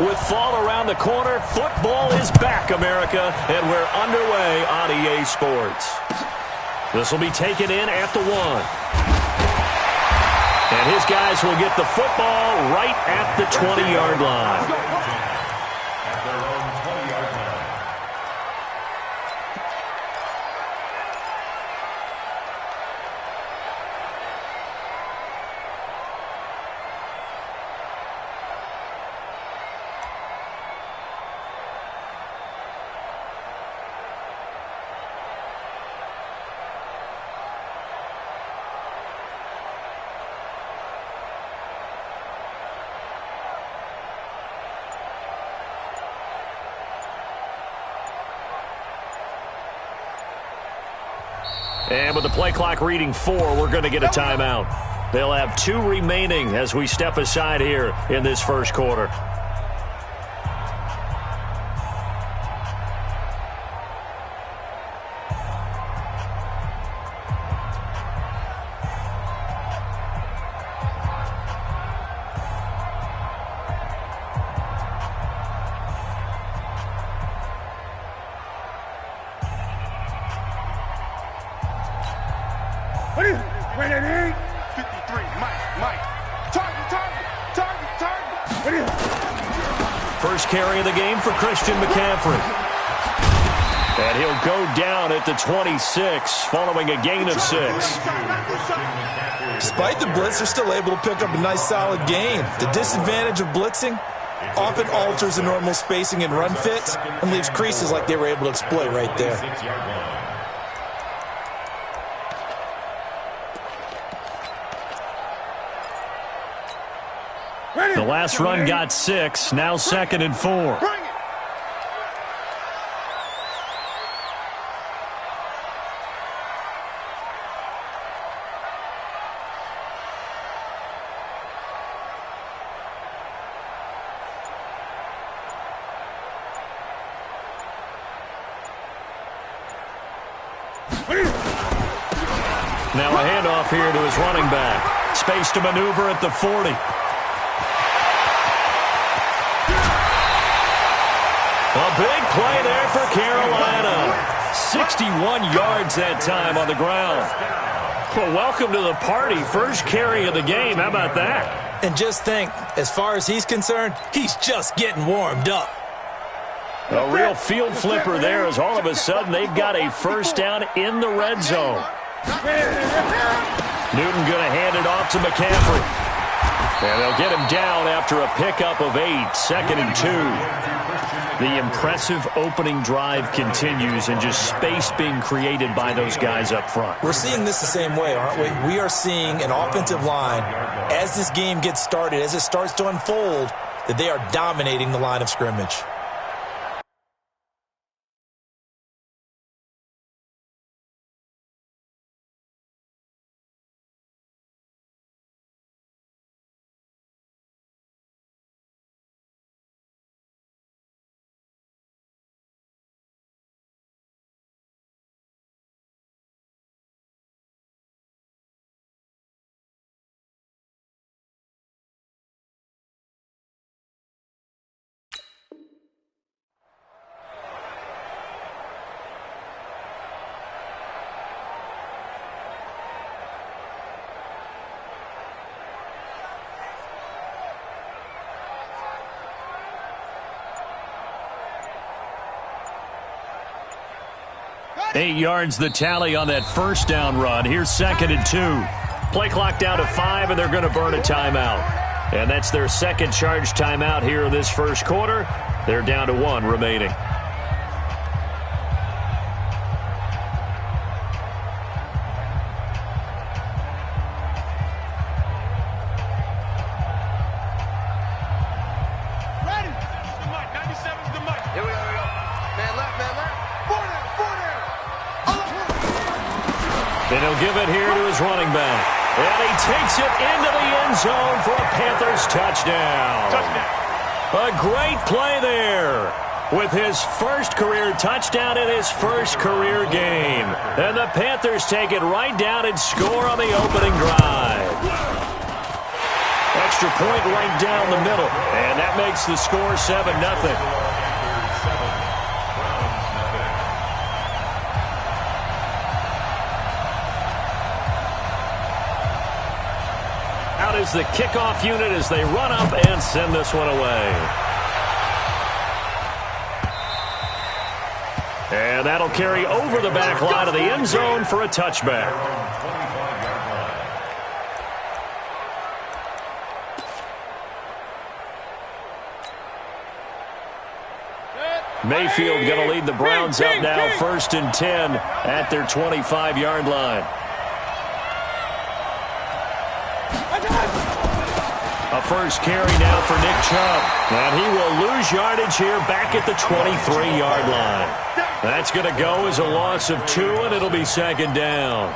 With fall around the corner, football is back, America, and we're underway on EA Sports. This will be taken in at the 1. And his guys will get the football right at the 20-yard line. And with the play clock reading 4, we're going to get a timeout. They'll have 2 remaining as we step aside here in this first quarter. First carry of the game for Christian McCaffrey. And he'll go down at the 26 following a gain of 6. Despite the blitz, they're still able to pick up a nice solid gain. The disadvantage of blitzing often alters the normal spacing and run fits and leaves creases like they were able to exploit right there. The last run got 6, now 2nd and 4. Now a handoff here to his running back. Space to maneuver at the 40. A big play there for Carolina. 61 yards that time on the ground. Well, welcome to the party. First carry of the game. How about that? And just think, as far as he's concerned, he's just getting warmed up. A real field flipper there as all of a sudden they've got a first down in the red zone. Newton going to hand it off to McCaffrey. And they'll get him down after a pickup of 8, 2nd and 2. The impressive opening drive continues and just space being created by those guys up front. We're seeing this the same way, aren't we? We are seeing an offensive line, as this game gets started, as it starts to unfold, that they are dominating the line of scrimmage. Eight yards the tally on that first down run. Here's 2nd and 2. Play clock down to 5, and they're going to burn a timeout. And that's their second charge timeout here in this first quarter. They're down to 1 remaining. And he'll give it here to his running back. And he takes it into the end zone for a Panthers touchdown. A great play there with his first career touchdown in his first career game. And the Panthers take it right down and score on the opening drive. extra point right down the middle. And that makes the score 7-0. Out is the kickoff unit as they run up and send this one away. And that'll carry over the back line of the end zone for a touchback. Mayfield going to lead the Browns up now, 1st and 10 at their 25-yard line. A first carry now for Nick Chubb. And he will lose yardage here back at the 23-yard line. That's going to go as a loss of 2, and it'll be 2nd down.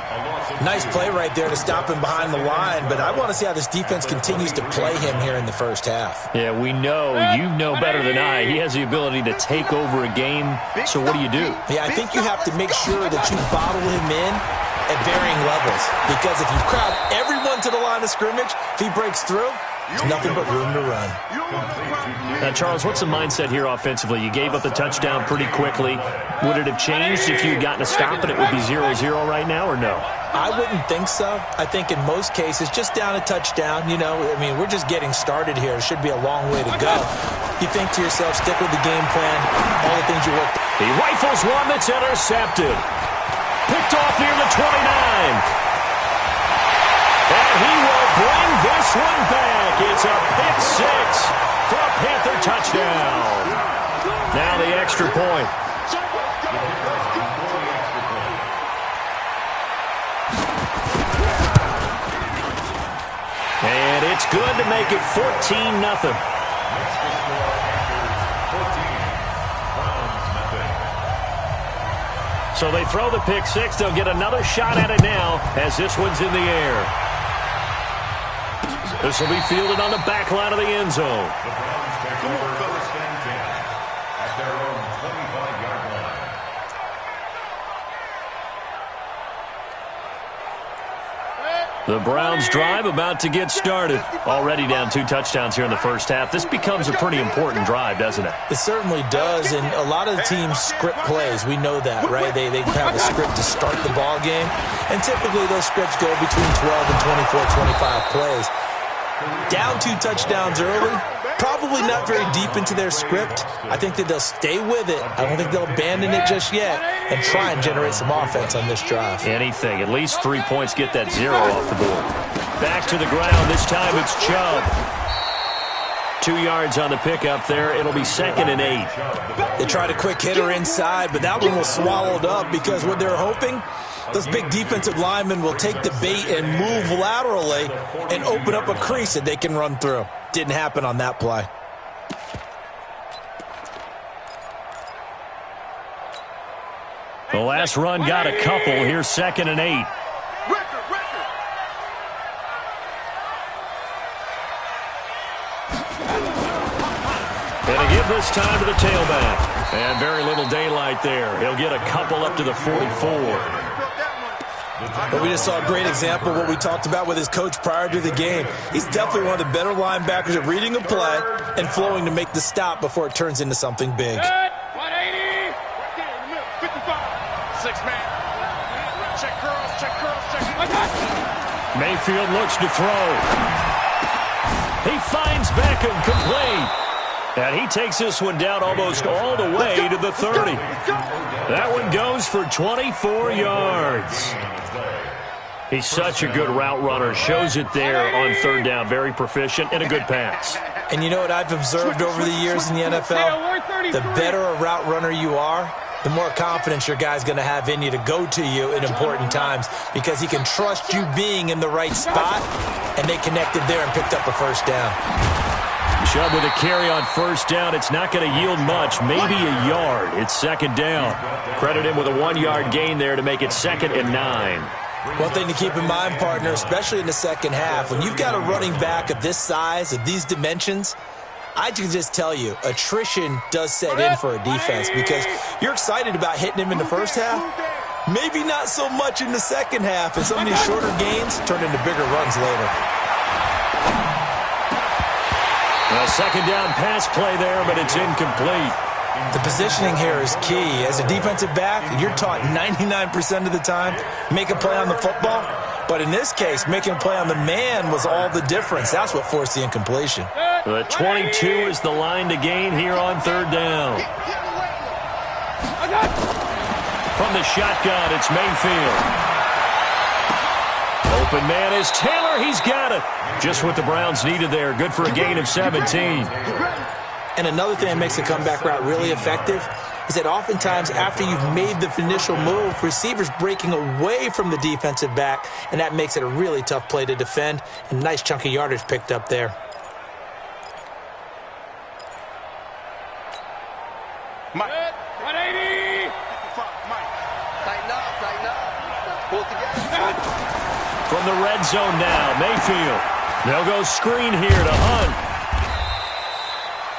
Nice play right there to stop him behind the line, but I want to see how this defense continues to play him here in the first half. Yeah, we know, you know better than I, he has the ability to take over a game, so what do you do? Yeah, I think you have to make sure that you bottle him in at varying levels, because if you crowd everyone to the line of scrimmage, if he breaks through, there's nothing but room to run. Now, Charles, what's the mindset here offensively? You gave up the touchdown pretty quickly. Would it have changed if you had gotten a stop and it would be 0-0 right now, or no? I wouldn't think so. I think in most cases, just down a touchdown, you know, I mean, we're just getting started here. It should be a long way to go. You think to yourself, stick with the game plan, all the things you worked. He rifles one that's intercepted. Picked off near the 29. And he will bring this one back. It's a pick 6 for a Panther touchdown. Now the extra point. And it's good to make it 14-0. So they throw the pick 6. They'll get another shot at it now as this one's in the air. This will be fielded on the back line of the end zone. The Browns take over first and 10 at their own 25-yard line. The Browns drive about to get started. Already down 2 touchdowns here in the first half. This becomes a pretty important drive, doesn't it? It certainly does, and a lot of the teams script plays. We know that, right? They have a script to start the ball game, and typically those scripts go between 12 and 24, 25 plays. Down 2 touchdowns early, probably not very deep into their script. I think that they'll stay with it. I don't think they'll abandon it just yet and try and generate some offense on this drive. Anything. At least 3 points, get that 0 off the board. Back to the ground. This time it's Chubb. 2 yards on the pickup there. It'll be 2nd and 8. They tried a quick hitter inside, but that one was swallowed up because what they're hoping, those big defensive linemen will take the bait and move laterally and open up a crease that they can run through. Didn't happen on that play. The last run got a couple. Here's 2nd and 8. And a give this time to the tailback. And very little daylight there. He'll get a couple up to the 44. But we just saw a great example of what we talked about with his coach prior to the game. He's definitely one of the better linebackers at reading a play and flowing to make the stop before it turns into something big. 180. 55. 6-man. Check curls, check curls, check. Mayfield looks to throw. He finds Beckham complete. And he takes this one down almost all the way to the 30. That one goes for 24 yards. He's such a good route runner. Shows it there on 3rd down. Very proficient and a good pass. And you know what I've observed over the years in the NFL? The better a route runner you are, the more confidence your guy's going to have in you to go to you in important times because he can trust you being in the right spot, and they connected there and picked up a first down. Chubb with a carry on 1st down. It's not going to yield much, maybe a yard. It's 2nd down. Credit him with a 1-yard gain there to make it 2nd and 9. One thing to keep in mind, partner, especially in the second half, when you've got a running back of this size, of these dimensions, I can just tell you, attrition does set in for a defense because you're excited about hitting him in the first half. Maybe not so much in the second half, and some of these shorter gains turn into bigger runs later. A second down pass play there, but it's incomplete. The positioning here is key. As a defensive back, you're taught 99% of the time, make a play on the football. But in this case, making a play on the man was all the difference. That's what forced the incompletion. The 22 is the line to gain here on third down. From the shotgun, it's Mayfield. Open man is Taylor. He's got it. Just what the Browns needed there. Good for a gain of 17. And another thing that makes a comeback route really effective is that oftentimes after you've made the initial move, receivers breaking away from the defensive back, and that makes it a really tough play to defend. A nice chunk of yardage picked up there. Mike. 180. Mike. Tighten up. Pull together. From the red zone now, Mayfield. They'll go screen here to Hunt.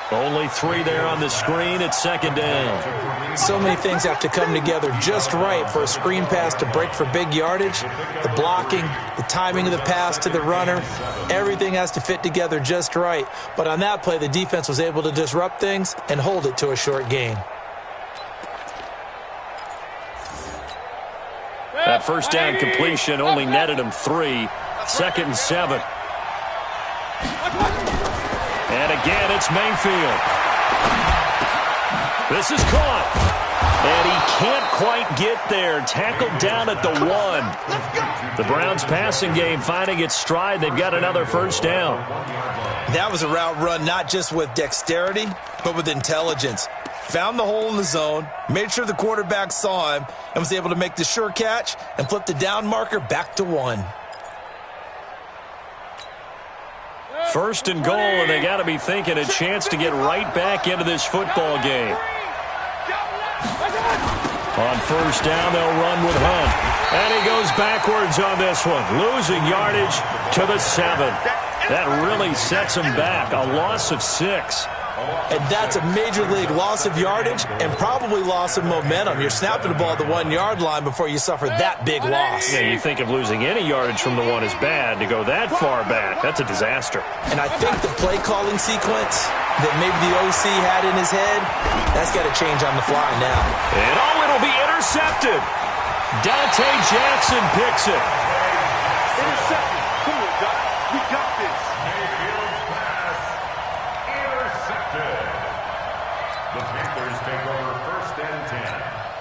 Only 3 there on the screen at second down. So many things have to come together just right for a screen pass to break for big yardage. The blocking, the timing of the pass to the runner, everything has to fit together just right. But on that play, the defense was able to disrupt things and hold it to a short gain. That first down completion only netted him 3. Second and 7. And again, it's Mayfield. This is caught. And he can't quite get there. Tackled down at the 1. The Browns passing game finding its stride. They've got another first down. That was a route run not just with dexterity, but with intelligence. Found the hole in the zone, made sure the quarterback saw him, and was able to make the sure catch and flip the down marker back to 1. First and goal, and they got to be thinking a chance to get right back into this football game. On first down, they'll run with Hunt. And he goes backwards on this one, losing yardage to the 7. That really sets him back, a loss of 6. And that's a major league loss of yardage and probably loss of momentum. You're snapping the ball at the 1-yard line before you suffer that big loss. Yeah, you think of losing any yardage from the 1 is bad. To go that far back, that's a disaster. And I think the play calling sequence that maybe the OC had in his head, that's got to change on the fly now. And it'll be intercepted. Dante Jackson picks it. Intercepted. Come on, Doc. We got this. Mayfield's pass intercepted. The Panthers take over first and 10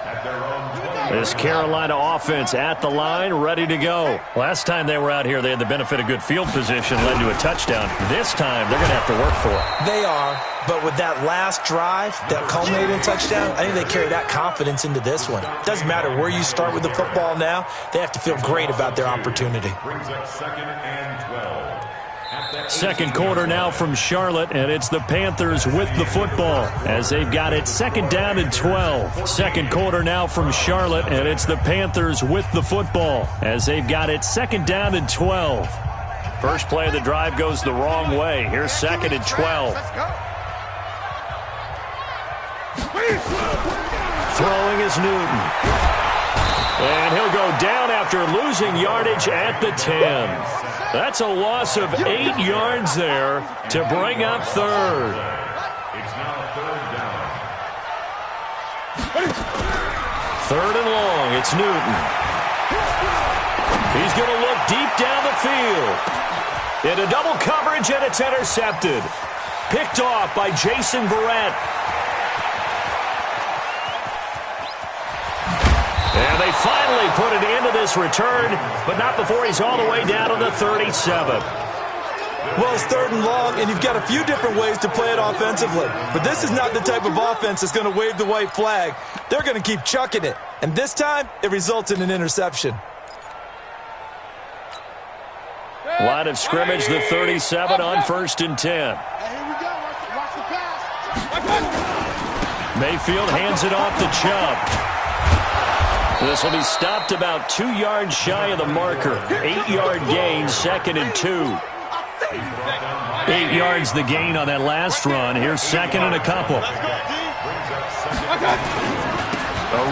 at their own 20. This Carolina offense at the line, ready to go. Last time they were out here, they had the benefit of good field position, led to a touchdown. This time, they're going to have to work for it. They are, but with that last drive that culminated in a touchdown, I think they carry that confidence into this one. Doesn't matter where you start with the football now, they have to feel great about their opportunity. Brings up second and 12. Second quarter now from Charlotte, and it's the Panthers with the football as they've got it second down and 12. Second quarter now from Charlotte, and it's the Panthers with the football as they've got it second down and 12. First play of the drive goes the wrong way. Here's second and 12. Throwing is Newton. And he'll go down after losing yardage at the 10. That's a loss of 8 yards there to bring up third. It's now third down. Third and long, it's Newton. He's going to look deep down the field. Into double coverage, and it's intercepted. Picked off by Jason Verrett. And they finally put an end to this return, but not before he's all the way down to the 37. Well, it's third and long, and you've got a few different ways to play it offensively. But this is not the type of offense that's going to wave the white flag. They're going to keep chucking it. And this time, it results in an interception. Line of scrimmage, the 37 on first and 10. Here we go. Watch the pass. Mayfield hands it off to Chubb. This will be stopped about 2 yards shy of the marker. 8-yard gain, second and 2. 8 yards the gain on that last run. Here's second and a couple. A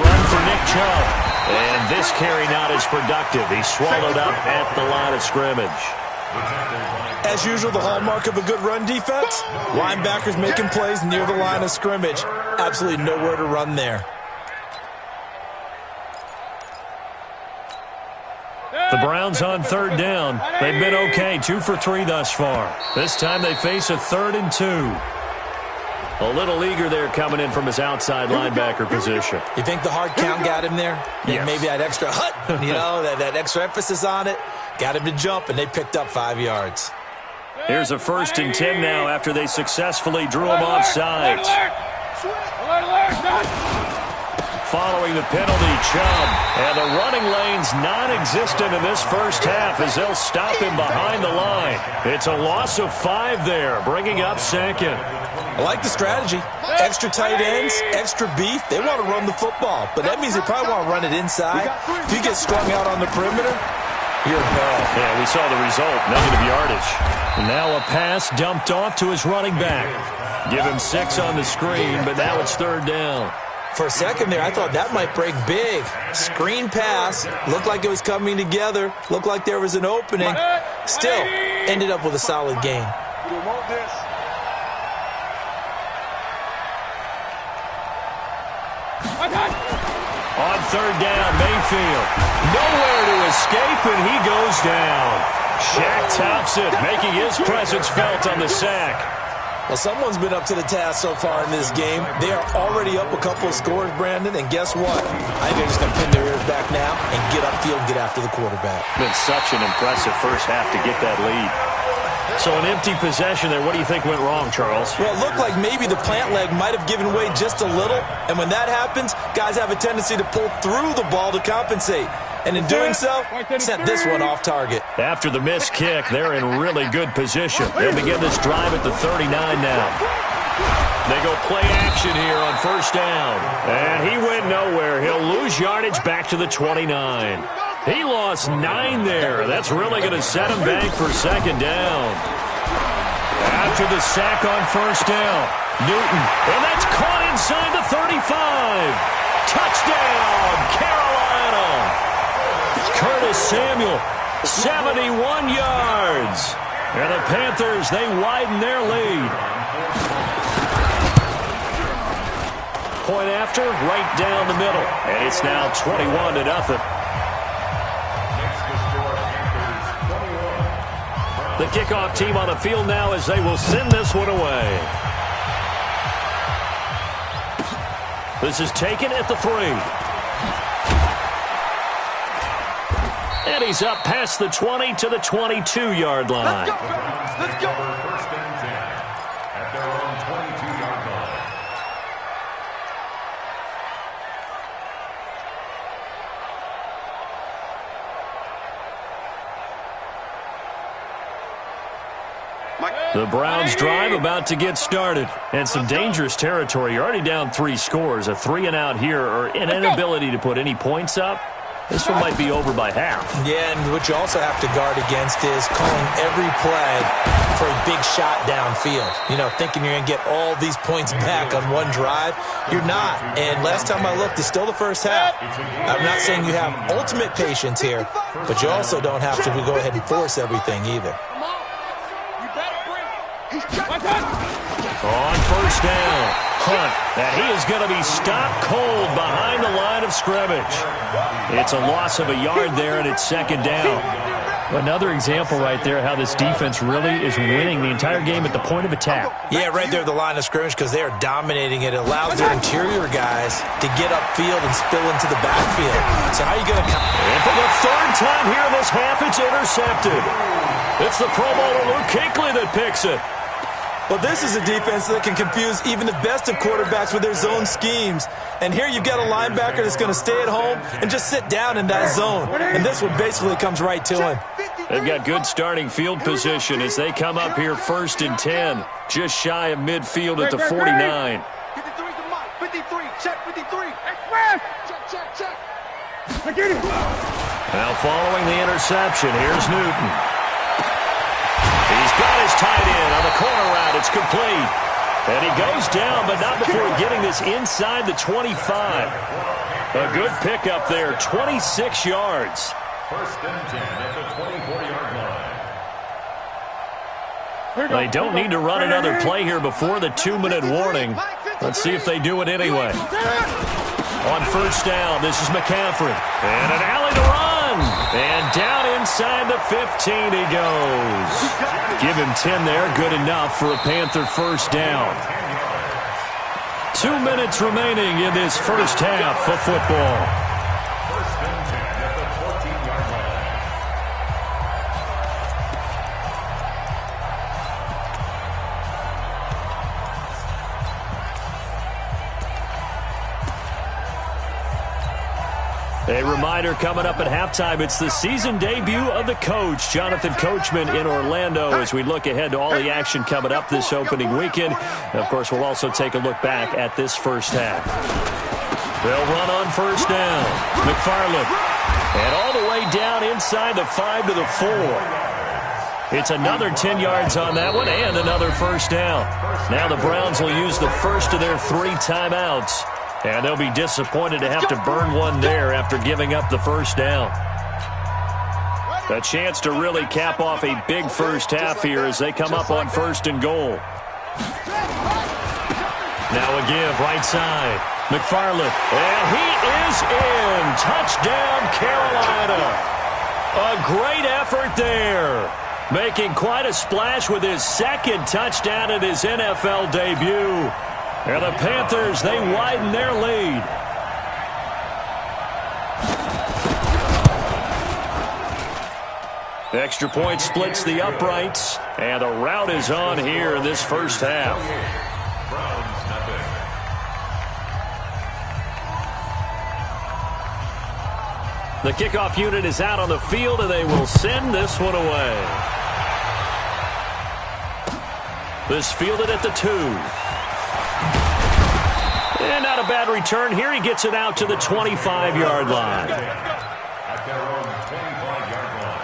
run for Nick Chubb. And this carry not as productive. He's swallowed up at the line of scrimmage. As usual, the hallmark of a good run defense, linebackers making plays near the line of scrimmage. Absolutely nowhere to run there. The Browns on third down. They've been okay, 2 for 3 thus far. This time they face a 3rd and 2. A little eager there coming in from his outside linebacker position. You think the hard count got him there? Yes. Maybe that extra that extra emphasis on it got him to jump, and they picked up 5 yards. Here's a 1st and 10 now after they successfully drew him off sides. Following the penalty, Chubb. And the running lane's non-existent in this first half as they'll stop him behind the line. It's a loss of 5 there, bringing up 2nd. I like the strategy. Extra tight ends, extra beef. They want to run the football, but that means they probably want to run it inside. If you get strung out on the perimeter, you're in peril. Yeah, we saw the result, negative yardage. Now a pass dumped off to his running back. Give him 6 on the screen, but now it's 3rd down. For a second there, I thought that might break big. Screen pass. Looked like it was coming together. Looked like there was an opening. Still, ended up with a solid gain. On 3rd down, Mayfield. Nowhere to escape, and he goes down. Shaq tops it, making his presence felt on the sack. Well, someone's been up to the task so far in this game. They are already up a couple of scores, Brandon, and guess what? I think they're just going to pin their ears back now and get upfield and get after the quarterback. Been such an impressive first half to get that lead. So an empty possession there. What do you think went wrong, Charles? Well, it looked like maybe the plant leg might have given way just a little, and when that happens, guys have a tendency to pull through the ball to compensate. And in doing so, sent this one off target. After the missed kick, they're in really good position. They'll begin this drive at the 39 now. They go play action here on 1st down. And he went nowhere. He'll lose yardage back to the 29. He lost 9 there. That's really going to set him back for 2nd down. After the sack on 1st down, Newton. And that's caught inside the 35. Touchdown, Carolina. Curtis Samuel, 71 yards. And the Panthers, they widen their lead. Point after, right down the middle. And it's now 21-0. The kickoff team on the field now as they will send this one away. This is taken at the 3. And he's up past the 20 to the 22-yard line. Let's go. 1st and 10 at their own 22-yard line. The Browns drive about to get started. And some dangerous territory. You're already down 3 scores. A 3 and out here, or an inability to put any points up. This one might be over by half. Yeah, and what you also have to guard against is calling every play for a big shot downfield. You know, thinking you're going to get all these points back on one drive. You're not. And last time I looked, it's still the first half. I'm not saying you have ultimate patience here, but you also don't have to go ahead and force everything either. On 1st down, Hunt, and he is going to be stopped cold behind the line of scrimmage. It's a loss of a yard there, and it's 2nd down. Another example right there how this defense really is winning the entire game at the point of attack. Yeah, right there at the line of scrimmage because they are dominating it. It allows their interior guys to get upfield and spill into the backfield. So how are you going to come? And for the 3rd time here in this half, it's intercepted. It's the Pro Bowler Luke Kuechly that picks it. Well, this is a defense that can confuse even the best of quarterbacks with their zone schemes. And here you've got a linebacker that's going to stay at home and just sit down in that zone. And this one basically comes right to him. They've got good starting field position as they come up here 1st and 10. Just shy of midfield at the 49. 53, check 53. Check. Now following the interception, here's Newton. He's got his tight end on the corner route. It's complete. And he goes down, but not before getting this inside the 25. A good pickup there, 26 yards. 1st and 10 at the 24-yard line. They don't need to run another play here before the 2-minute warning. Let's see if they do it anyway. On first down, this is McCaffrey. And an alley to run. And down inside the 15 he goes. Give him 10 there. Good enough for a Panther first down. 2 minutes remaining in this first half of football. First and 10 at the 14-yard line. A reminder coming up at halftime, it's the season debut of the coach, Jonathan Coachman in Orlando, as we look ahead to all the action coming up this opening weekend. And of course, we'll also take a look back at this first half. They'll run on first down. McFarland. And all the way down inside the 5 to the 4. It's another 10 yards on that one and another first down. Now the Browns will use the first of their 3 timeouts. And they'll be disappointed to have to burn one there after giving up the first down. A chance to really cap off a big first half here as they come up on first and goal. Now a give right side. McFarland. And he is in. Touchdown, Carolina. A great effort there. Making quite a splash with his second touchdown in his NFL debut. And the Panthers, they widen their lead. Extra point splits the uprights. And the rout is on here in this first half. Browns nothing. The kickoff unit is out on the field, and they will send this one away. This fielded at the 2. And not a bad return here. He gets it out to the 25-yard line. At their own 25-yard line.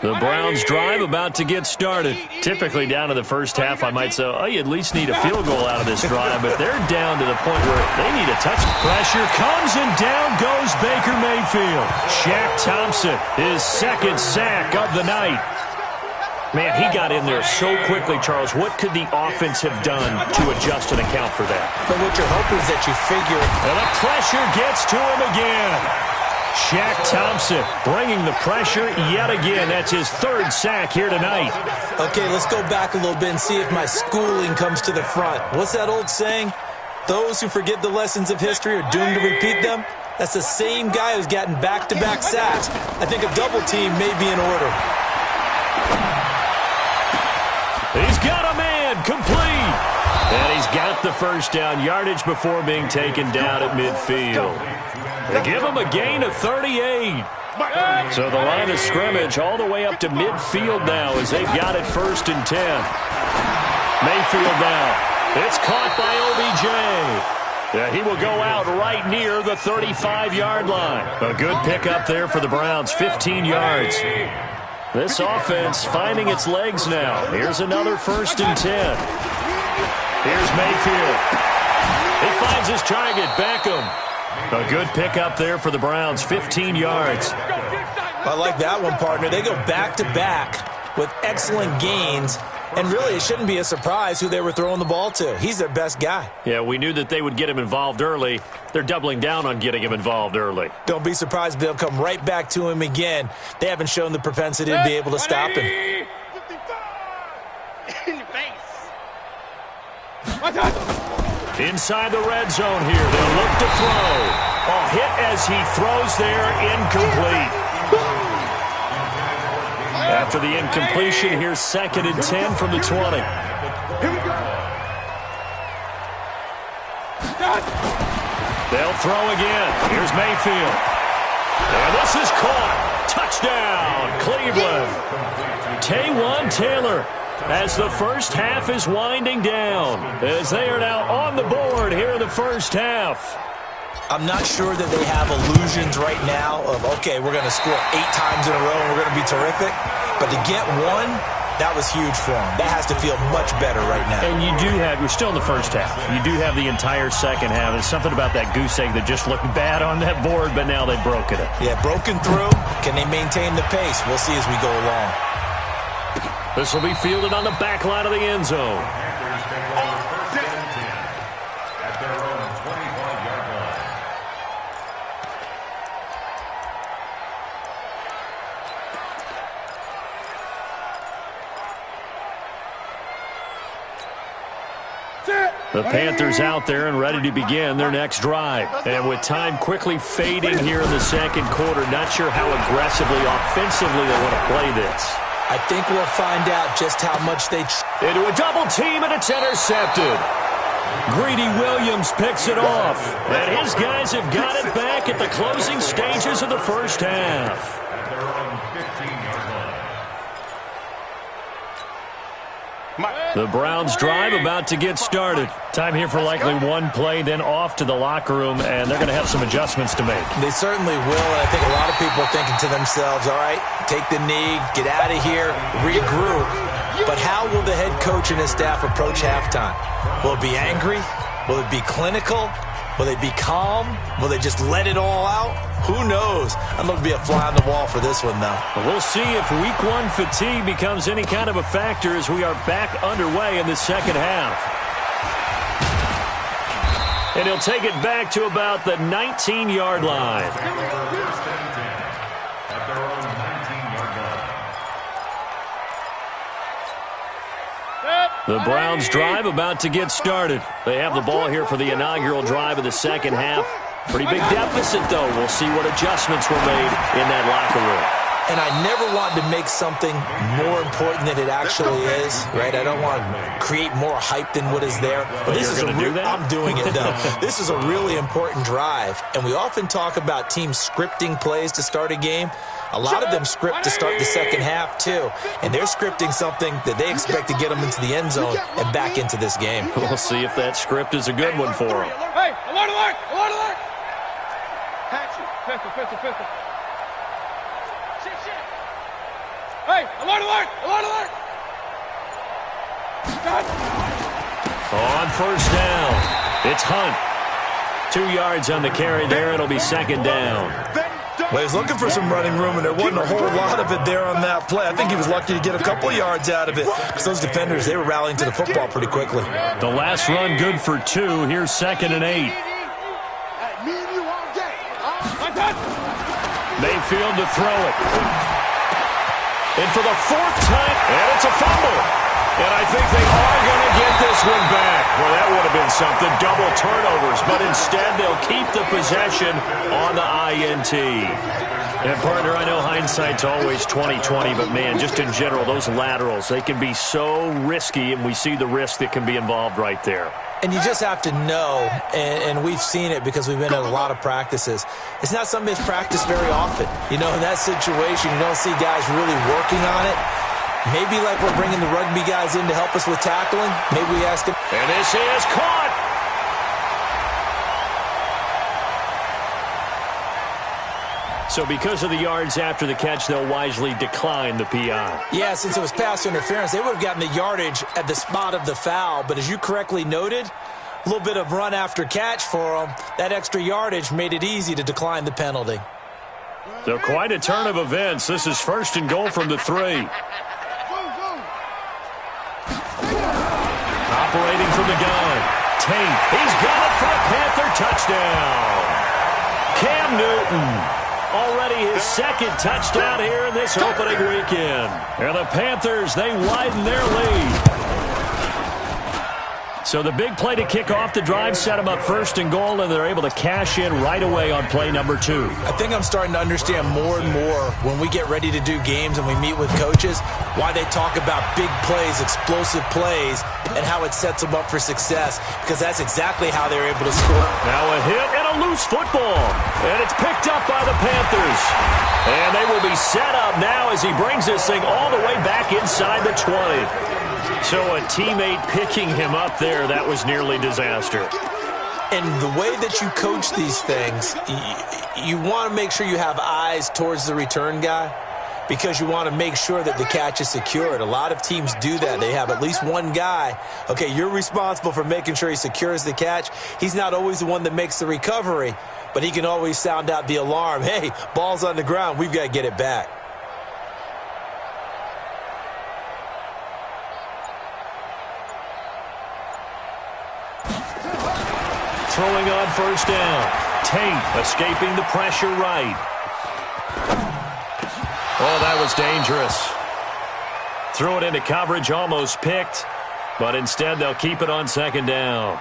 The Browns drive about to get started. Typically down to the first half, I might say, oh, you at least need a field goal out of this drive, but they're down to the point where they need a touch. Pressure comes, and down goes Baker Mayfield. Shaq Thompson, his second sack of the night. Man, he got in there so quickly, Charles. What could the offense have done to adjust and account for that? But what you're hoping is that you figure... And the pressure gets to him again. Shaq Thompson bringing the pressure yet again. That's his third sack here tonight. Okay, let's go back a little bit and see if my schooling comes to the front. What's that old saying? Those who forget the lessons of history are doomed to repeat them. That's the same guy who's gotten back-to-back sacks. I think a double team may be in order. He's got a man, complete. And he's got the first down yardage before being taken down at midfield. They give him a gain of 38. So the line of scrimmage all the way up to midfield now as they've got it first and 10. Mayfield now. It's caught by OBJ. Yeah, he will go out right near the 35-yard line. A good pickup there for the Browns, 15 yards. This offense finding its legs now. Here's another first and 10. Here's Mayfield. He finds his target, Beckham. A good pickup there for the Browns, 15 yards. I like that one, partner. They go back-to-back with excellent gains. And really, it shouldn't be a surprise who they were throwing the ball to. He's their best guy. Yeah, we knew that they would get him involved early. They're doubling down on getting him involved early. Don't be surprised if they'll come right back to him again. They haven't shown the propensity to be able to stop him. In your face. Inside the red zone here, they'll look to throw. A hit as he throws there, incomplete. After the incompletion, here's second and 10 from the 20. They'll throw again. Here's Mayfield. And this is caught. Touchdown, Cleveland. Taywan Taylor as the first half is winding down, as they are now on the board here in the first half. I'm not sure that they have illusions right now of, okay, we're going to score 8 times in a row and we're going to be terrific. But to get one That was huge for him. That has to feel much better right now. And you do have, we're still in the first half. You do have the entire second half. There's something about that goose egg that just looked bad on that board, but now they've broken it. Yeah, broken through. Can they maintain the pace? We'll see as we go along. This will be fielded on the back line of the end zone. The Panthers out there and ready to begin their next drive. And with time quickly fading here in the second quarter, not sure how aggressively, offensively they want to play this. I think we'll find out just how much they... Into a double team, and it's intercepted. Greedy Williams picks it off. And his guys have got it back at the closing stages of the first half. The Browns drive about to get started. Time here for likely one play, then off to the locker room, and they're going to have some adjustments to make. They certainly will, and I think a lot of people are thinking to themselves, all right, take the knee, get out of here, regroup. But how will the head coach and his staff approach halftime? Will it be angry? Will it be clinical? Will they be calm? Will they just let it all out? Who knows? I'd love to be a fly on the wall for this one, though. We'll see if week one fatigue becomes any kind of a factor as we are back underway in the second half. And he'll take it back to about the 19-yard line. The Browns drive about to get started. They have the ball here for the inaugural drive of the second half. Pretty big deficit, though. We'll see what adjustments were made in that locker room. And I never want to make something more important than it actually is, right? I don't want to create more hype than what is there. But this is I'm doing it, though. This is a really important drive. And we often talk about teams scripting plays to start a game. A lot of them script to start the second half, too. And they're scripting something that they expect to get them into the end zone and back into this game. We'll see if that script is a good one for them. Hey, alert, alert, alert, alert! Catch it. Pistol. Shit. Hey, alert, alert, alert, alert! On first down, it's Hunt. 2 yards on the carry there. It'll be second down. Well, he was looking for some running room, and there wasn't a whole lot of it there on that play. I think he was lucky to get a couple of yards out of it because those defenders, they were rallying to the football pretty quickly. The last run good for 2. Here's 2nd and 8. Mayfield to throw it. And for the 4th time, and it's a fumble. And I think they are going to get this one back. Well, that would have been something. Double turnovers. But instead, they'll keep the possession on the INT. And, partner, I know hindsight's always 20/20, but, man, just in general, those laterals, they can be so risky, and we see the risk that can be involved right there. And you just have to know, and we've seen it because we've been at a lot of practices. It's not something that's practiced very often. You know, in that situation, you don't see guys really working on it. Maybe like we're bringing the rugby guys in to help us with tackling. Maybe we ask them. And this is caught. So because of the yards after the catch, they'll wisely decline the PI. Yeah, since it was pass interference, they would have gotten the yardage at the spot of the foul. But as you correctly noted, a little bit of run after catch for them. That extra yardage made it easy to decline the penalty. So quite a turn of events. This is 1st and goal from the 3. Operating from the gun. Tate. He's got it for a Panther touchdown. Cam Newton. Already his 2nd touchdown here in this opening weekend. And the Panthers, they widen their lead. So the big play to kick off the drive set them up 1st and goal, and they're able to cash in right away on play number 2. I think I'm starting to understand more and more when we get ready to do games and we meet with coaches why they talk about big plays, explosive plays, and how it sets them up for success, because that's exactly how they're able to score. Now a hit and a loose football, and it's picked up by the Panthers. And they will be set up now as he brings this thing all the way back inside the 20. So a teammate picking him up there, that was nearly disaster. And the way that you coach these things, you want to make sure you have eyes towards the return guy. because you want to make sure that the catch is secured. A lot of teams do that. They have at least one guy. Okay, you're responsible for making sure he secures the catch. He's not always the one that makes the recovery, but he can always sound out the alarm. Hey, ball's on the ground. We've got to get it back. Throwing on first down. Tate escaping the pressure right. Oh, that was dangerous. Threw it into coverage, almost picked, but instead they'll keep it on second down.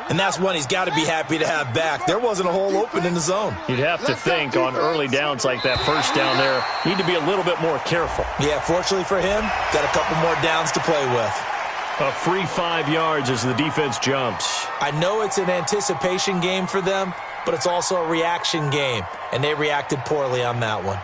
And that's one he's got to be happy to have back. There wasn't a hole open in the zone. You'd have to think on early downs like that first down there, need to be a little bit more careful. Yeah, fortunately for him, got a couple more downs to play with. A free 5 yards as the defense jumps. I know it's an anticipation game for them, but it's also a reaction game, and they reacted poorly on that one.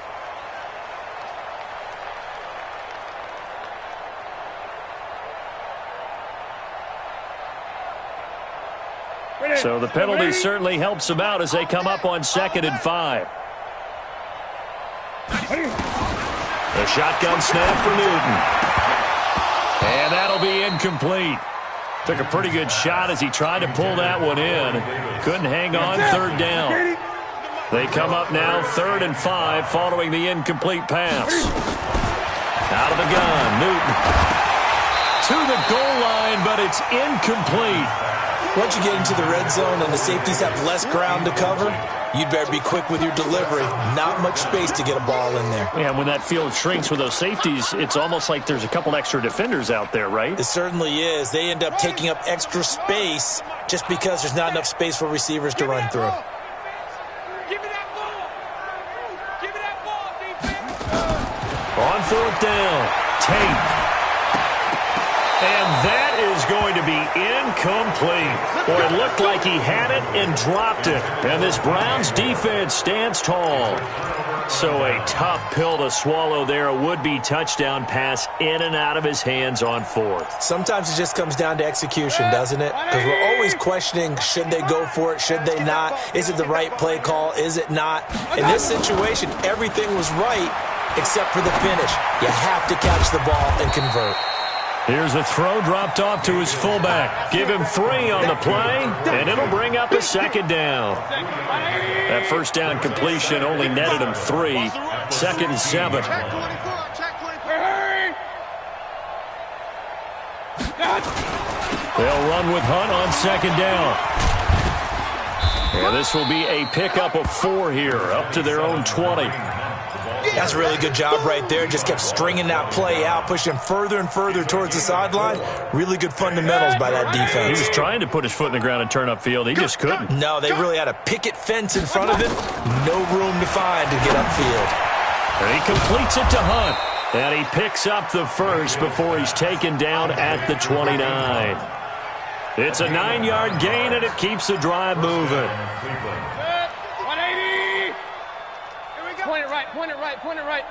So the penalty certainly helps them out as they come up on 2nd and 5. The shotgun snap for Newton. And that'll be incomplete. Took a pretty good shot as he tried to pull that one in. Couldn't hang on, 3rd down. They come up now 3rd and 5 following the incomplete pass. Out of the gun, Newton. To the goal line, but it's incomplete. Once you get into the red zone and the safeties have less ground to cover, you'd better be quick with your delivery. Not much space to get a ball in there. Yeah, when that field shrinks with those safeties, it's almost like there's a couple extra defenders out there, right? It certainly is. They end up taking up extra space just because there's not enough space for receivers to run through. Give me that ball. Give me that ball, defense. On 4th down, Tate. And that is going to be incomplete. Boy, it looked like he had it and dropped it. And this Browns defense stands tall. So a tough pill to swallow there. A would-be touchdown pass in and out of his hands on 4th. Sometimes it just comes down to execution, doesn't it? Because we're always questioning, should they go for it, should they not? Is it the right play call, is it not? In this situation, everything was right except for the finish. You have to catch the ball and convert. Here's a throw dropped off to his fullback. Give him 3 on the play, and it'll bring up a 2nd down. That first down completion only netted him 3. 2nd and 7. They'll run with Hunt on 2nd down. And this will be a pickup of 4 here, up to their own 20. That's a really good job right there. Just kept stringing that play out, pushing further and further towards the sideline. Really good fundamentals by that defense. He was trying to put his foot in the ground and turn upfield. He just couldn't. No, they really had a picket fence in front of him. No room to find to get upfield. And he completes it to Hunt. And he picks up the first before he's taken down at the 29. It's a 9-yard gain, and it keeps the drive moving. 180. Point it right, point it right, point it right.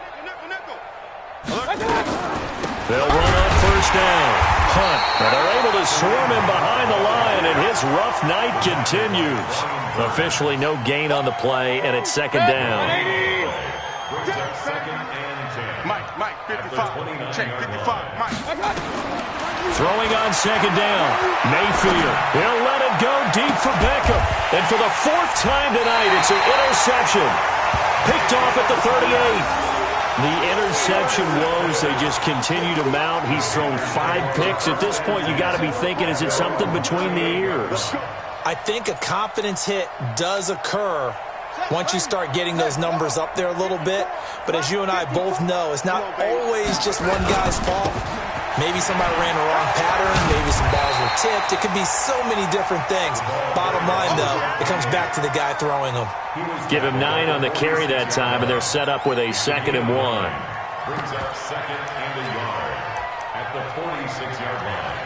They'll run on first down. Hunt, and they're able to swarm him behind the line, and his rough night continues. Officially no gain on the play, and it's 2nd down. Mike, 55. Check, 55. Mike. Throwing on 2nd down. Mayfield. He'll let it go deep for Beckham. And for the 4th time tonight, it's an interception. Picked off at the 38. The interception woes, they just continue to mount. He's thrown 5 picks. At this point, you got to be thinking, is it something between the ears? I think a confidence hit does occur once you start getting those numbers up there a little bit. But as you and I both know, it's not always just one guy's fault. Maybe somebody ran the wrong pattern. Maybe some balls were tipped. It could be so many different things. Bottom line, though, it comes back to the guy throwing them. Give him 9 on the carry that time, and they're set up with a 2nd and 1. Brings up 2nd and a yard at the 46-yard line.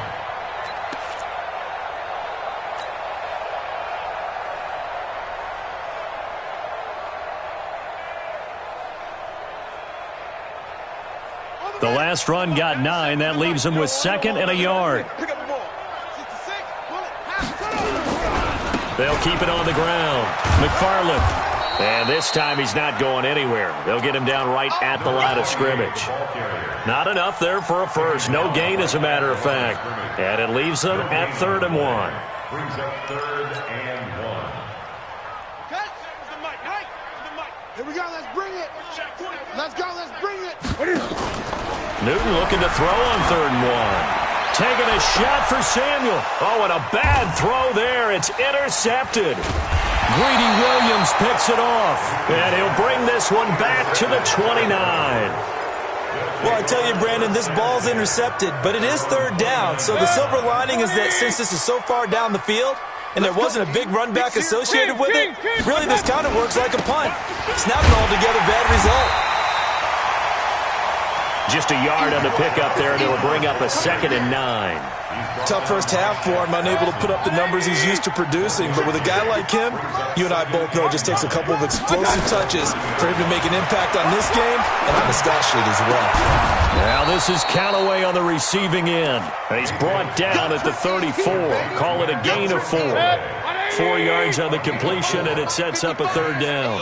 The last run got 9. That leaves him with 2nd and a yard. They'll keep it on the ground. McFarland And this time he's not going anywhere. They'll get him down right at the line of scrimmage. Not enough there for a first. No gain, as a matter of fact. And it leaves them at 3rd and 1. Brings up 3rd and 1. Here we go, let's bring it. Let's go, let's bring it. Newton looking to throw on 3rd and 1. Taking a shot for Samuel. Oh, and a bad throw there. It's intercepted. Greedy Williams picks it off. And he'll bring this one back to the 29. Well, I tell you, Brandon, this ball's intercepted, but it is 3rd down. So the silver lining is that since this is so far down the field, and there wasn't a big run back associated with it, really this kind of works like a punt. It's not an altogether bad result. Just a yard on the pickup there, and it'll bring up a 2nd and 9. Tough first half for him, unable to put up the numbers he's used to producing. But with a guy like him, you and I both know it just takes a couple of explosive touches for him to make an impact on this game and on the stat sheet as well. Now this is Callaway on the receiving end. And he's brought down at the 34. Call it a gain of 4. 4 yards on the completion, and it sets up a 3rd down.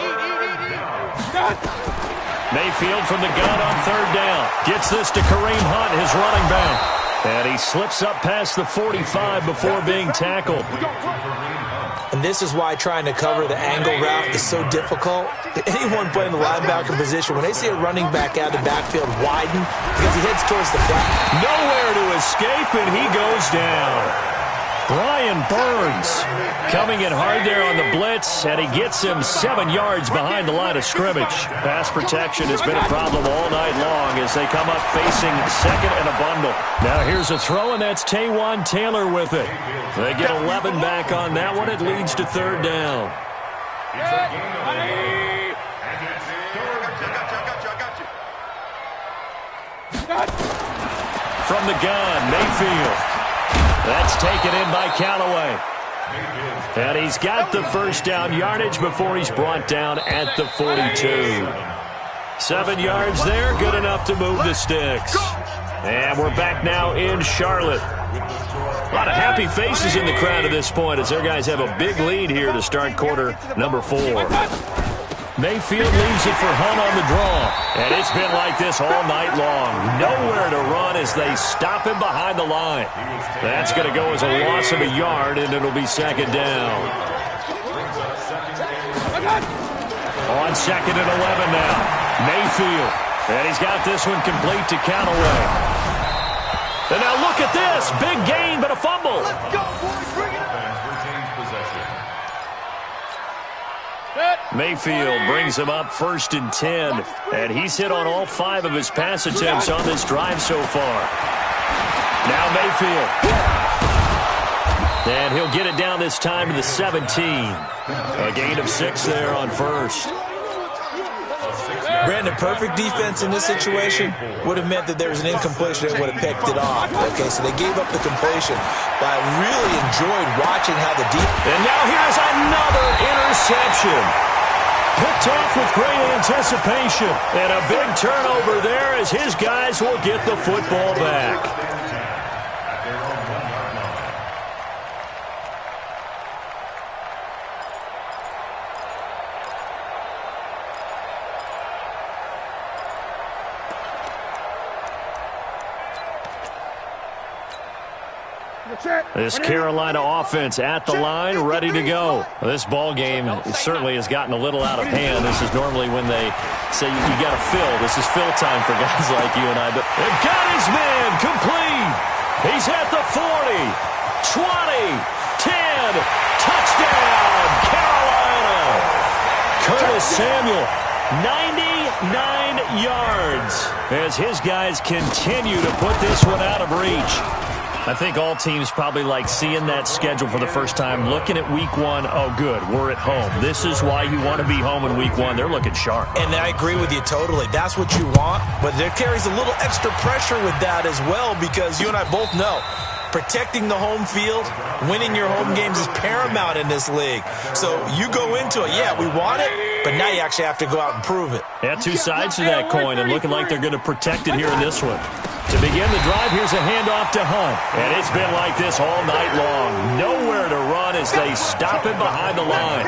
Mayfield from the gun on 3rd down. Gets this to Kareem Hunt, his running back. And he slips up past the 45 before being tackled. And this is why trying to cover the angle route is so difficult. Anyone playing the linebacker position, when they see a running back out of the backfield widen because he heads towards the flat. Nowhere to escape, and he goes down. Brian Burns coming in hard there on the blitz, and he gets him 7 yards behind the line of scrimmage. Pass protection has been a problem all night long as they come up facing 2nd and a bundle. Now here's a throw, and that's Taywan Taylor with it. They get 11 back on that one. It leads to 3rd down. From the gun, Mayfield. That's taken in by Callaway. And he's got the first down yardage before he's brought down at the 42. 7 yards there, good enough to move the sticks. And we're back now in Charlotte. A lot of happy faces in the crowd at this point as their guys have a big lead here to start quarter number 4. Mayfield leaves it for Hunt on the draw. And it's been like this all night long. Nowhere to run as they stop him behind the line. That's going to go as a loss of a yard, and it'll be 2nd down. On 2nd and 11 now. Mayfield. And he's got this one complete to Callaway. And now look at this. Big gain, but a fumble. Let's go, boys. Bring it up. Mayfield brings him up 1st and 10, and he's hit on all 5 of his pass attempts on this drive so far. Now Mayfield. And he'll get it down this time to the 17. A gain of 6 there on 1st. Brandon, perfect defense in this situation would have meant that there was an incompletion that would have picked it off. Okay, so they gave up the completion. But I really enjoyed watching how the defense... And now here's another interception. Picked off with great anticipation. And a big turnover there as his guys will get the football back. This Carolina offense at the line, ready to go. This ball game certainly has gotten a little out of hand. This is normally when they say you got to fill. This is fill time for guys like you and I. But they've got his man complete. He's at the 40, 20, 10, touchdown, Carolina. Curtis Samuel, 99 yards as his guys continue to put this one out of reach. I think all teams probably like seeing that schedule for the first time, looking at week 1. Oh, good, we're at home. This is why you want to be home in week 1. They're looking sharp. And I agree with you totally. That's what you want, but there carries a little extra pressure with that as well because you and I both know protecting the home field, winning your home games is paramount in this league. So you go into it, yeah, we want it, but now you actually have to go out and prove it. Yeah, 2 sides to that coin, and looking like they're going to protect it here in this one. To begin the drive, here's a handoff to Hunt. And it's been like this all night long. Nowhere to run as they stop him behind the line.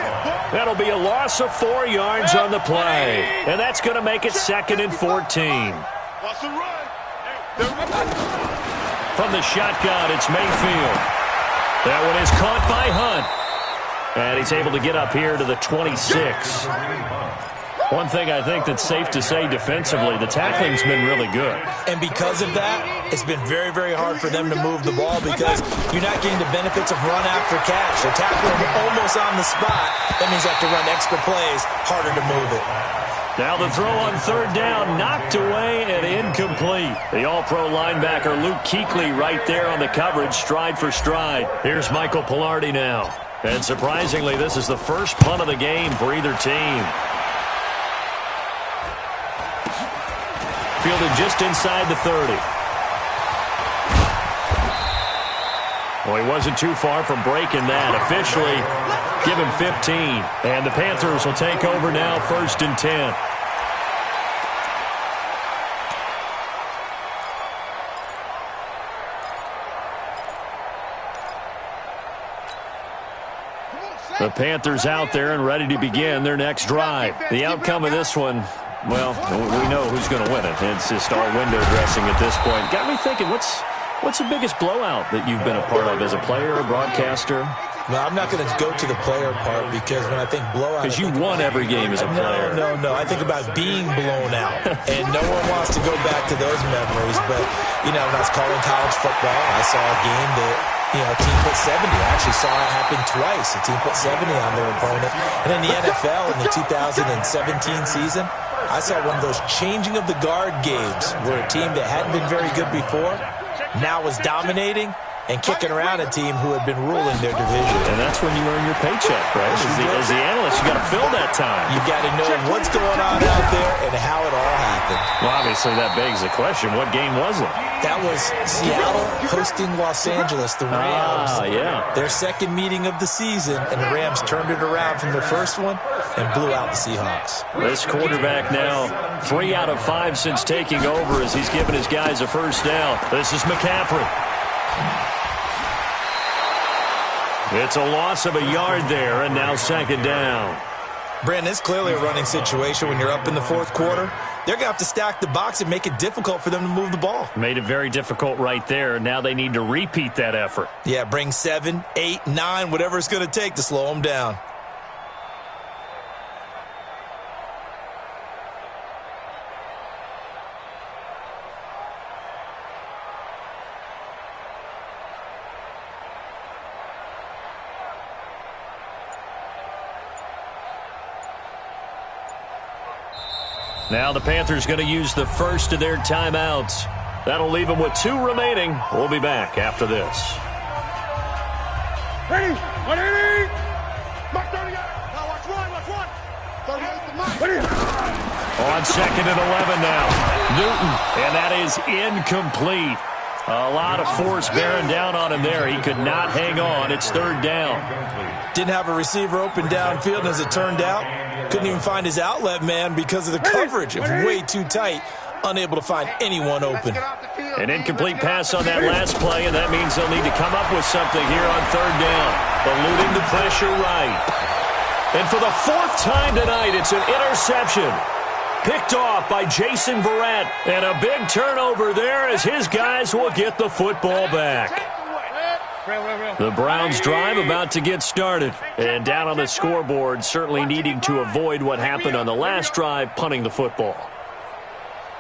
That'll be a loss of 4 yards on the play. And that's going to make it 2nd and 14. From the shotgun, it's Mayfield. That one is caught by Hunt. And he's able to get up here to the 26. One thing I think that's safe to say defensively, the tackling's been really good. And because of that, it's been very, very hard for them to move the ball because you're not getting the benefits of run after catch. They're tackling almost on the spot. That means they have to run extra plays, harder to move it. Now the throw on 3rd down, knocked away and incomplete. The all-pro linebacker Luke Kuechly right there on the coverage, stride for stride. Here's Michael Pilardi now. And surprisingly, this is the first punt of the game for either team. Fielded just inside the 30. Well, he wasn't too far from breaking that. Officially, give him 15. And the Panthers will take over now, 1st and 10. The Panthers out there and ready to begin their next drive. The outcome of this one, well, we know who's going to win it. It's just all window dressing at this point. Got me thinking, what's the biggest blowout that you've been a part of as a player or broadcaster? No, I'm not going to go to the player part because when I think blowout... Because you won every game as a player. No. I think about being blown out. And no one wants to go back to those memories. But, you know, when I was calling college football, I saw a game that, you know, a team put 70. I actually saw it happen twice. A team put 70 on their opponent. And in the NFL, in the 2017 season, I saw one of those changing of the guard games where a team that hadn't been very good before now was dominating and kicking around a team who had been ruling their division. And that's when you earn your paycheck, right? As the analyst, you got to fill that time. You got to know what's going on out there and how it all happened. Well, obviously that begs the question, what game was it? That was Seattle hosting Los Angeles, the Rams. Yeah. Their second meeting of the season, and the Rams turned it around from their first one and blew out the Seahawks. This quarterback now 3 out of 5 since taking over as he's given his guys a first down. This is McCaffrey. It's a loss of a yard there, and now 2nd down. Brandon, it's clearly a running situation when you're up in the 4th quarter. They're going to have to stack the box and make it difficult for them to move the ball. Made it very difficult right there. Now they need to repeat that effort. Yeah, bring 7, 8, 9, whatever it's going to take to slow them down. Now the Panthers going to use the first of their timeouts. That'll leave them with 2 remaining. We'll be back after this. Ready? Mark 38. Now watch one. 38 to Mike. Ready? On 2nd and 11 now. Newton, and that is incomplete. A lot of force bearing down on him there. He could not hang on. It's 3rd down. Didn't have a receiver open downfield, and as it turned out, couldn't even find his outlet man because of the coverage. It was way too tight, unable to find anyone open. An incomplete pass on that last play, and that means they'll need to come up with something here on 3rd down. Eluding the pressure right. And for the 4th time tonight, it's an interception. Picked off by Jason Verrett. And a big turnover there as his guys will get the football back. The Browns drive about to get started. And down on the scoreboard, certainly needing to avoid what happened on the last drive, punting the football.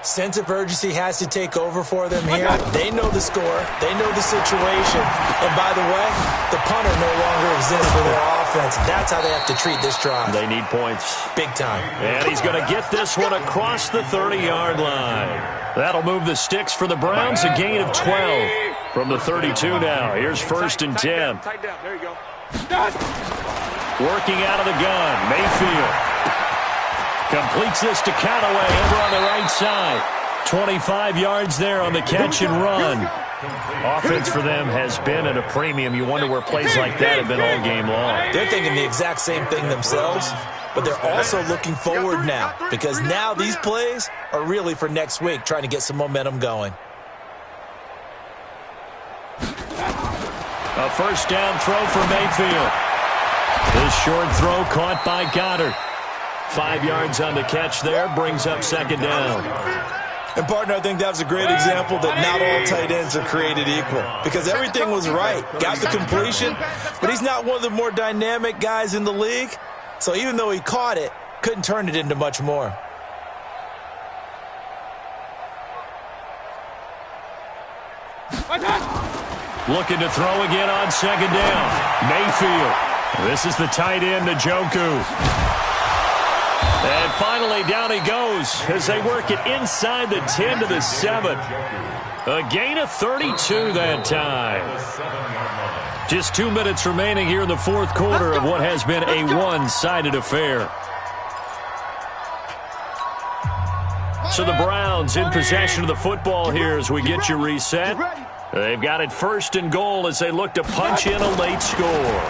Sense of urgency has to take over for them here. They know the score. They know the situation. And by the way, the punter no longer exists for their offense. That's how they have to treat this drive. They need points. Big time. And he's going to get this one across the 30-yard line. That'll move the sticks for the Browns, a gain of 12. From the 32 now. Here's 1st and 10. Tight down. There you go. Working out of the gun, Mayfield. Completes this to Callaway over on the right side. 25 yards there on the catch and run. Offense for them has been at a premium. You wonder where plays like that have been all game long. They're thinking the exact same thing themselves, but they're also looking forward now because now these plays are really for next week, trying to get some momentum going. A first down throw for Mayfield. This short throw caught by Goddard. 5 yards on the catch there, brings up second down. And, partner, I think that was a great example that not all tight ends are created equal because everything was right. Got the completion, but he's not one of the more dynamic guys in the league. So even though he caught it, couldn't turn it into much more. Looking to throw again on second down. Mayfield. This is the tight end, Njoku. And finally, down he goes as they work it inside the 10 to the 7. A gain of 32 that time. Just 2 minutes remaining here in the fourth quarter of what has been a one-sided affair. So the Browns in possession of the football here as we get you reset. They've got it first and goal as they look to punch in a late score.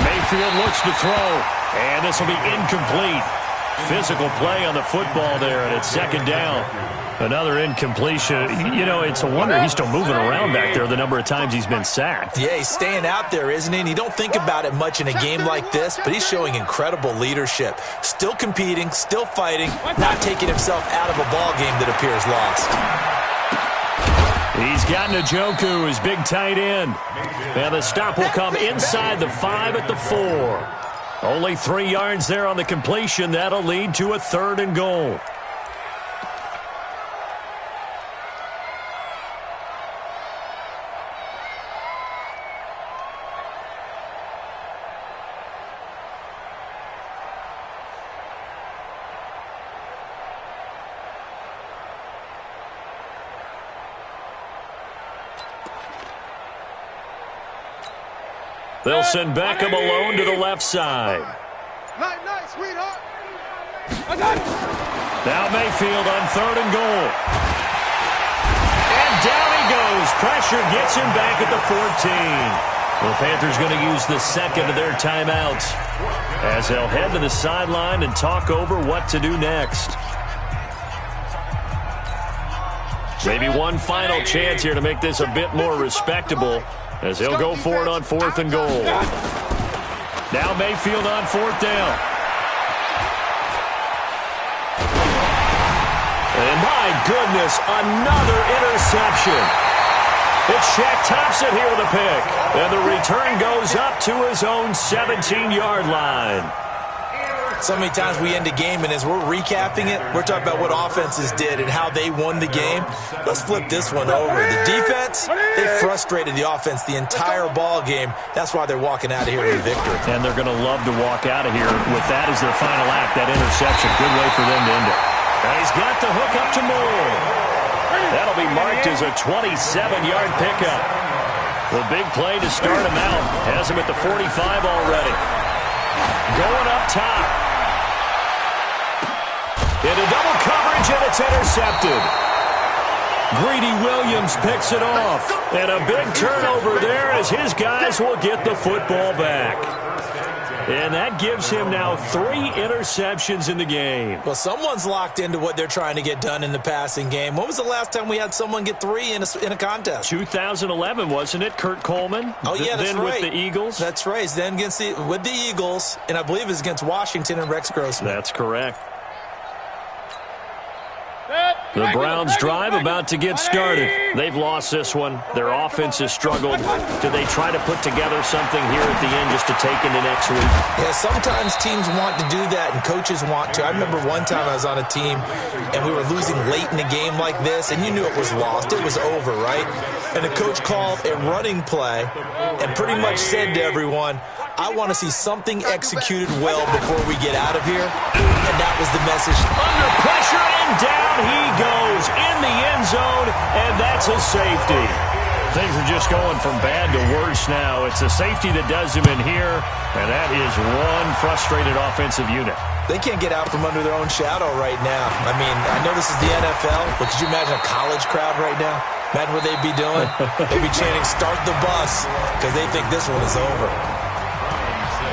Mayfield looks to throw, and this will be incomplete. Physical play on the football there, and it's second down. Another incompletion. You know, it's a wonder he's still moving around back there the number of times he's been sacked. Yeah, he's staying out there, isn't he? And you don't think about it much in a game like this, but he's showing incredible leadership. Still competing, still fighting, not taking himself out of a ball game that appears lost. He's got Njoku, his big tight end. And the stop will come inside the 5 at the 4. Only 3 yards there on the completion. That'll lead to a third and goal. They'll send Beckham alone to the left side. Night, sweetheart. Now Mayfield on third and goal. And down he goes. Pressure gets him back at the 14. The Panthers going to use the second of their timeouts as they'll head to the sideline and talk over what to do next. Maybe one final chance here to make this a bit more respectable as they'll go for it on fourth and goal. Now Mayfield on fourth down. And my goodness, another interception. It's Shaq Thompson here with a pick. And the return goes up to his own 17-yard line. So many times we end a game, and as we're recapping it, we're talking about what offenses did and how they won the game. Let's flip this one over. The defense, they frustrated the offense the entire ball game. That's why they're walking out of here with a victory. And they're going to love to walk out of here with that as their final act, that interception. Good way for them to end it. And he's got the hook up to Moore. That'll be marked as a 27-yard pickup. The big play to start him out. Has him at the 45 already. Going up top. Into double coverage, and it's intercepted. Greedy Williams picks it off. And a big turnover there as his guys will get the football back. And that gives him now 3 interceptions in the game. Well, someone's locked into what they're trying to get done in the passing game. When was the last time we had someone get 3 in a contest? 2011, wasn't it? Kurt Coleman? Oh, yeah, that's then right. With the Eagles? That's right. Then with the Eagles, and I believe it's against Washington and Rex Grossman. That's correct. The Browns drive about to get started. They've lost this one. Their offense has struggled. Do they try to put together something here at the end just to take into next week? Yeah, sometimes teams want to do that and coaches want to. I remember one time I was on a team and we were losing late in a game like this, and you knew it was lost. It was over, right? And the coach called a running play and pretty much said to everyone, I want to see something executed well before we get out of here. And that was the message. Under pressure, and down he goes in the end zone, and that's a safety. Things are just going from bad to worse now. It's a safety that does him in here, and that is one frustrated offensive unit. They can't get out from under their own shadow right now. I mean, I know this is the NFL, but could you imagine a college crowd right now? Imagine what they'd be doing. They'd be chanting, start the bus, because they think this one is over.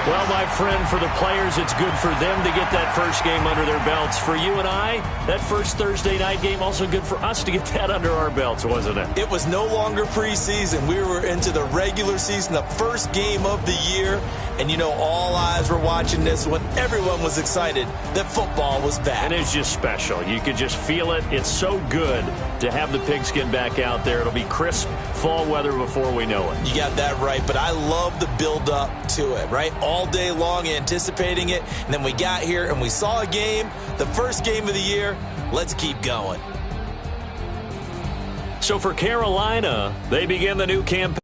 Well, my friend, for the players, it's good for them to get that first game under their belts. For you and I, that first Thursday night game, also good for us to get that under our belts, wasn't it? It was no longer preseason. We were into the regular season, the first game of the year. And, you know, all eyes were watching this when everyone was excited that football was back. And it's just special. You could just feel it. It's so good to have the pigskin back out there. It'll be crisp fall weather before we know it. You got that right, but I love the build-up to it, right? All day long anticipating it, and then we got here and we saw a game, the first game of the year. Let's keep going. So for Carolina, they begin the new campaign